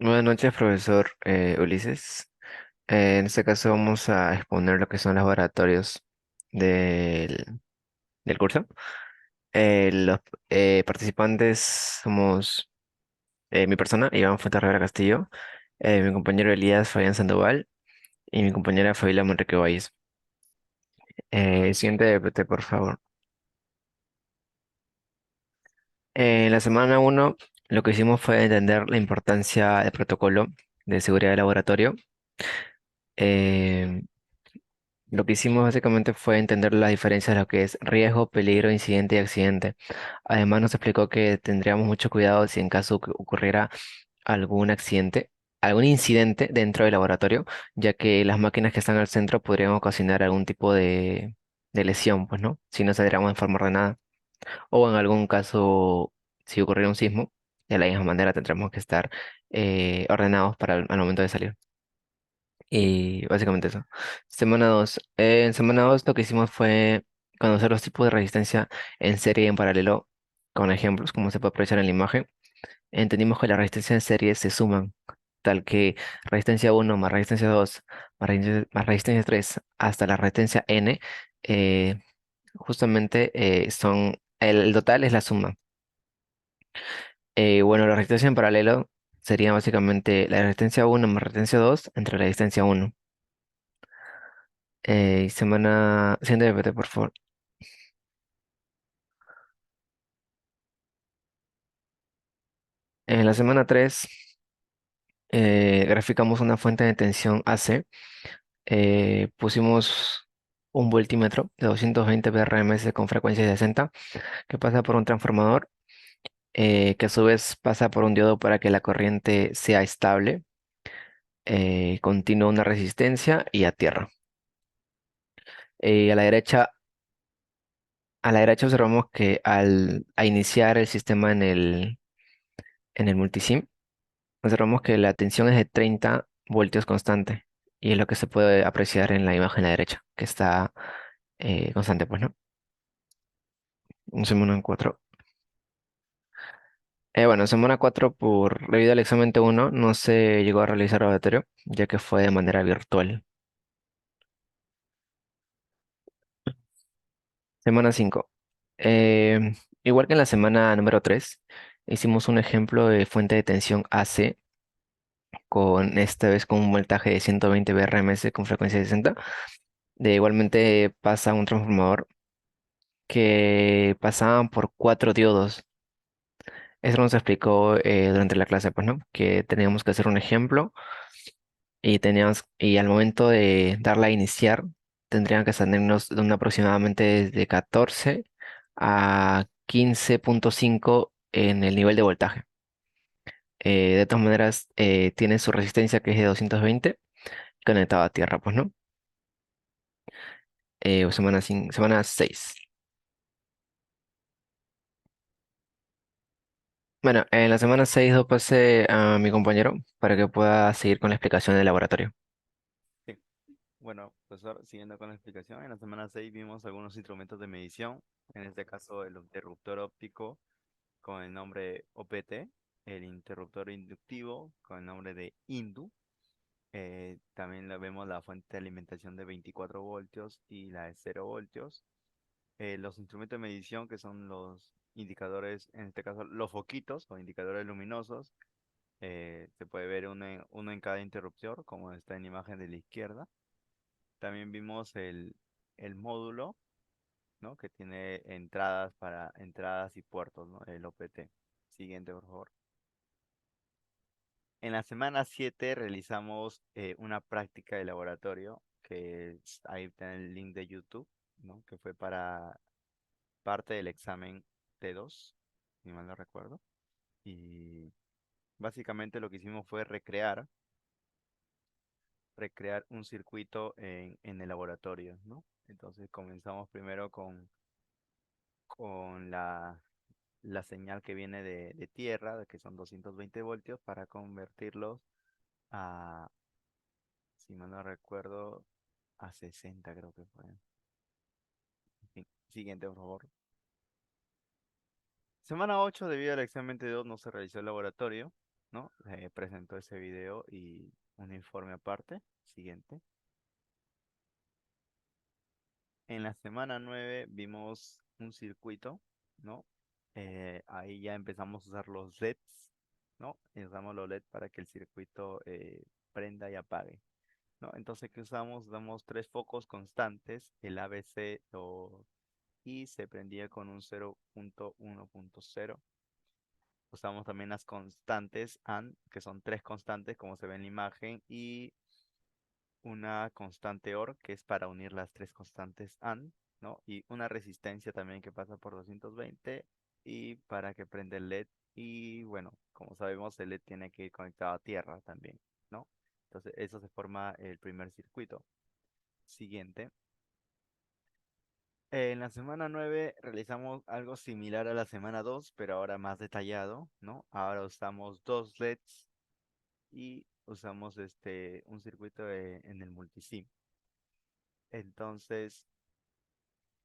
Buenas noches, profesor Ulises. En este caso vamos a exponer lo que son los laboratorios del, del curso. Los participantes somos mi persona, Iván Fuenterrabía Castillo, mi compañero Elías Fabián Sandoval y mi compañera Fabiola Manrique Valles. Siguiente PT, por favor. En la semana uno, lo que hicimos fue entender la importancia del protocolo de seguridad de laboratorio. Eh, Lo que hicimos básicamente fue entender la diferencia de lo que es riesgo, peligro, incidente y accidente. Además nos explicó que tendríamos mucho cuidado si en caso que ocurriera algún accidente, algún incidente dentro del laboratorio, ya que las máquinas que están al centro podrían ocasionar algún tipo de lesión, pues, ¿no? Si no saliéramos en forma ordenada. O en algún caso, si ocurriera un sismo, de la misma manera tendremos que estar ordenados para al momento de salir. Y básicamente eso. Semana 2. En semana 2 lo que hicimos fue conocer los tipos de resistencia en serie y en paralelo con ejemplos, como se puede apreciar en la imagen. Entendimos que las resistencias en serie se suman, tal que resistencia uno más resistencia 2 más resistencia 3 hasta la resistencia n, eh, justamente son, el total es la suma. Bueno, la resistencia en paralelo sería básicamente la resistencia uno más resistencia 2 entre la resistencia uno. Semana. Siguiente PPT, por favor. En la semana 3 graficamos una fuente de tensión AC. Pusimos un voltímetro de 220 BRMS con frecuencia de 60 que pasa por un transformador que a su vez pasa por un diodo para que la corriente sea estable, continúa una resistencia y a tierra. A la derecha, observamos que a iniciar el sistema en el multisim, observamos que la tensión es de 30 voltios constante y es lo que se puede apreciar en la imagen a la derecha, que está constante, pues, ¿no? Un semana 4. Bueno, semana 4 debido al examen T1 no se llegó a realizar laboratorio, ya que fue de manera virtual. Semana 5. Igual que en la semana número 3, hicimos un ejemplo de fuente de tensión AC con esta vez con un voltaje de 120 BRMS con frecuencia de 60. Igualmente pasa un transformador que pasaban por cuatro diodos. Eso nos explicó durante la clase, pues, ¿no? Que teníamos que hacer un ejemplo y al momento de darla a iniciar, tendrían que salirnos de un aproximadamente de 14 a 15,5 en el nivel de voltaje. De todas maneras, tiene su resistencia que es de 220 conectado a tierra, pues, ¿no? Semana 6. Bueno, en la semana 6 lo pasé a mi compañero para que pueda seguir con la explicación del laboratorio. Sí. Bueno, profesor, siguiendo con la explicación, en la semana 6 vimos algunos instrumentos de medición, en este caso el interruptor óptico con el nombre OPT, el interruptor inductivo con el nombre de INDU, también vemos la fuente de alimentación de 24 voltios y la de 0 voltios, los instrumentos de medición que son los indicadores, en este caso los foquitos o indicadores luminosos, se puede ver uno en cada interruptor, como está en la imagen de la izquierda. También vimos el módulo, ¿no? Que tiene entradas para entradas y puertos, ¿no? El OPT. Siguiente, por favor. En la semana 7 realizamos una práctica de laboratorio, ahí está el link de YouTube, ¿no? Que fue para parte del examen T2, si mal no recuerdo. Y básicamente lo que hicimos fue recrear un circuito en el laboratorio, ¿no? Entonces comenzamos primero con la señal que viene de tierra, que son 220 voltios, para convertirlos a, si mal no recuerdo, a 60 creo que fue. Siguiente, por favor. Semana 8 debido al examen T2 no se realizó el laboratorio. ¿no? Presentó ese video y un informe aparte. Siguiente. En la semana 9 vimos un circuito, ¿no? Ahí ya empezamos a usar los LEDs, ¿no? Y usamos los LED para que el circuito prenda y apague, ¿no? Entonces, ¿qué usamos? Damos tres focos constantes, el ABC y se prendía con un 0.1.0. Usamos también las constantes AND, que son tres constantes, como se ve en la imagen, y una constante OR, que es para unir las tres constantes AND, ¿no? Y una resistencia también que pasa por 220 y para que prenda el LED. Y bueno, como sabemos, el LED tiene que ir conectado a tierra también, ¿no? Entonces, eso se forma el primer circuito. Siguiente. En la semana 9 realizamos algo similar a la semana 2 pero ahora más detallado, ¿no? Ahora usamos dos LEDs y usamos un circuito en el multisim. Entonces,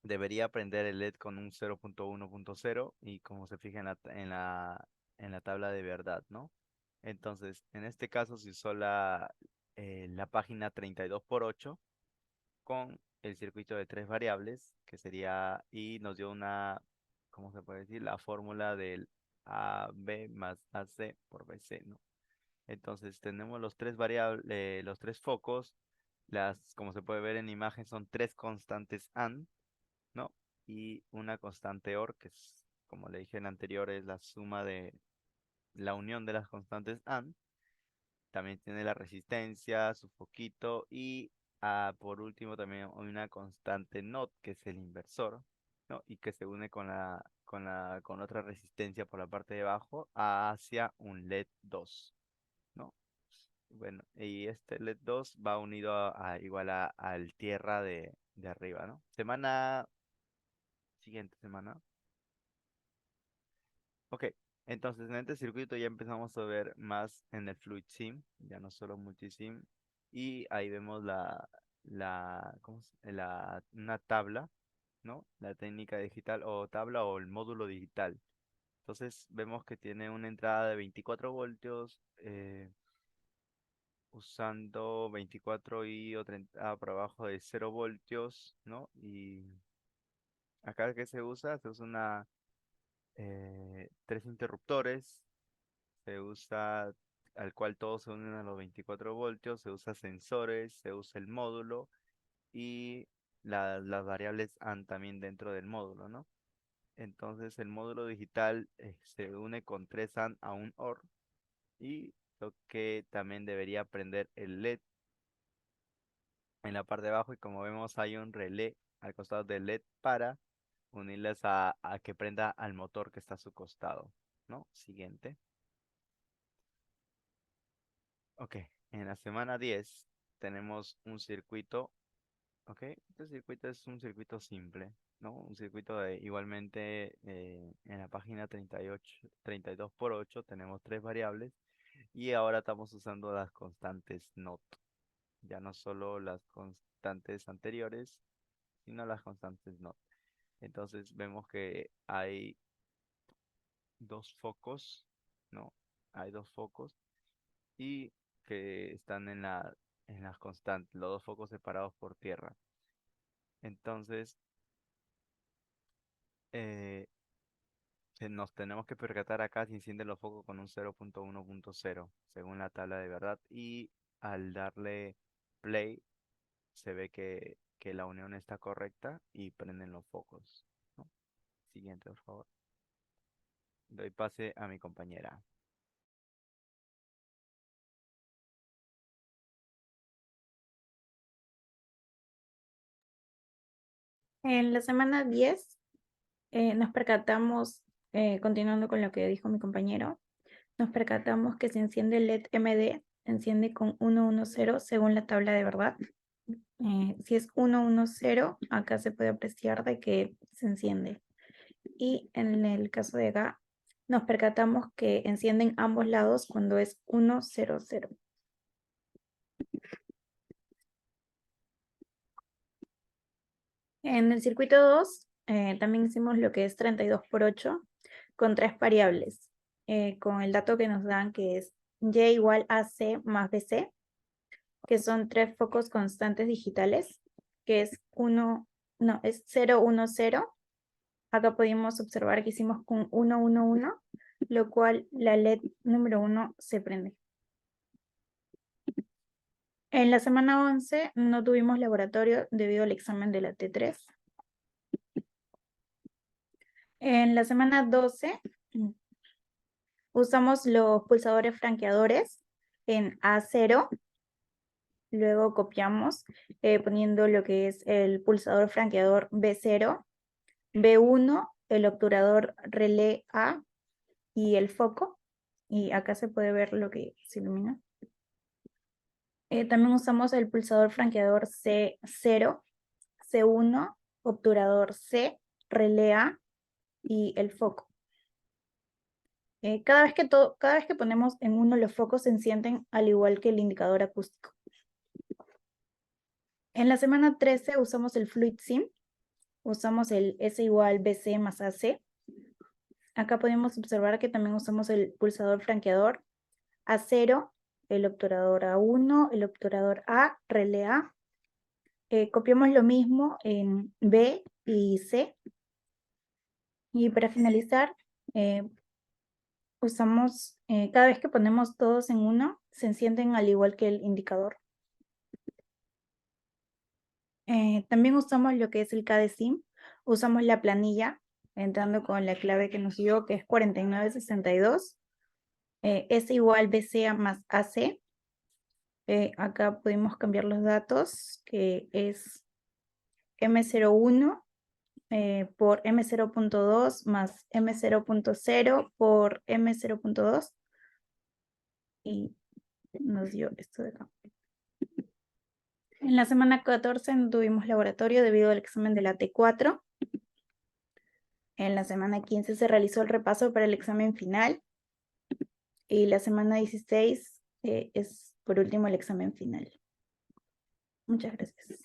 debería prender el LED con un 0.1.0 y como se fija en la tabla de verdad, ¿no? Entonces, en este caso se usó la página 32x8 con el circuito de tres variables, que sería, y nos dio ¿cómo se puede decir? La fórmula del AB más AC por BC, ¿no? Entonces tenemos los tres variables, los tres focos, como se puede ver en la imagen, son tres constantes AND, ¿no? Y una constante OR, que es, como le dije en anterior, es la suma de la unión de las constantes AND. También tiene la resistencia, su foquito y por último también una constante NOT, que es el inversor, ¿no? Y que se une con otra resistencia por la parte de abajo hacia un LED 2, ¿no? Bueno, y este LED 2 va unido igual al tierra de arriba, ¿no? Siguiente semana. Ok, entonces en este circuito ya empezamos a ver más en el Fluid Sim, ya no solo Multisim, y ahí vemos una tabla, ¿no? La técnica digital o tabla o el módulo digital. Entonces vemos que tiene una entrada de 24 voltios, usando 24 y otra entrada por abajo de 0 voltios, ¿no? Y acá ¿qué se usa? Se usa tres interruptores. Se usa al cual todos se unen a los 24 voltios, se usa sensores, se usa el módulo y las variables AND también dentro del módulo, ¿no? Entonces el módulo digital se une con 3 AND a un OR y lo que también debería prender el LED en la parte de abajo y como vemos hay un relé al costado del LED para unirlas a que prenda al motor que está a su costado, ¿no? Siguiente. Ok, en la semana 10 tenemos un circuito, ok, este circuito es un circuito simple, ¿no? Un circuito igualmente en la página 38, 32x8 tenemos tres variables y ahora estamos usando las constantes NOT, ya no solo las constantes anteriores, sino las constantes NOT. Entonces vemos que hay dos focos, ¿no? Hay dos focos y que están en las constantes, los dos focos separados por tierra. Entonces, eh, nos tenemos que percatar acá si enciende los focos con un 0.1.0, según la tabla de verdad. Y al darle play, se ve que la unión está correcta y prenden los focos, ¿no? Siguiente, por favor. Doy pase a mi compañera. En la semana 10 nos percatamos, continuando con lo que dijo mi compañero, nos percatamos que se enciende el LED MD, enciende con 110 según la tabla de verdad. Si es 110, acá se puede apreciar de que se enciende. Y en el caso de acá, nos percatamos que encienden ambos lados cuando es 100. En el circuito 2, también hicimos lo que es 32x8 con tres variables. con el dato que nos dan, que es Y igual a C más BC, que son 3 focos constantes digitales, que es 0, 1, 0. Acá pudimos observar que hicimos con 1, 1, 1, lo cual la LED número 1 se prende. En la semana 11 no tuvimos laboratorio debido al examen de la T3. En la semana 12 usamos los pulsadores franqueadores en A0. Luego copiamos poniendo lo que es el pulsador franqueador B0, B1, el obturador relé A y el foco. Y acá se puede ver lo que se ilumina. También usamos el pulsador franqueador C0, C1, obturador C, relé A y el foco. Cada vez que ponemos en uno, los focos se encienden al igual que el indicador acústico. En la semana 13 usamos el Fluid Sim, usamos el S igual BC más AC. Acá podemos observar que también usamos el pulsador franqueador A0, el obturador A1, el obturador A, relé A. Copiamos lo mismo en B y C. Y para finalizar, usamos, cada vez que ponemos todos en uno, se encienden al igual que el indicador. También usamos lo que es el KDSIM. Usamos la planilla, entrando con la clave que nos dio, que es 4962. S igual BC más AC. Acá pudimos cambiar los datos, que es M01 por M0.2 más M0.0 por M0.2. Y nos dio esto de acá. En la semana 14 no tuvimos laboratorio debido al examen de la T4. En la semana 15 se realizó el repaso para el examen final. Y la semana 16 es por último el examen final. Muchas gracias.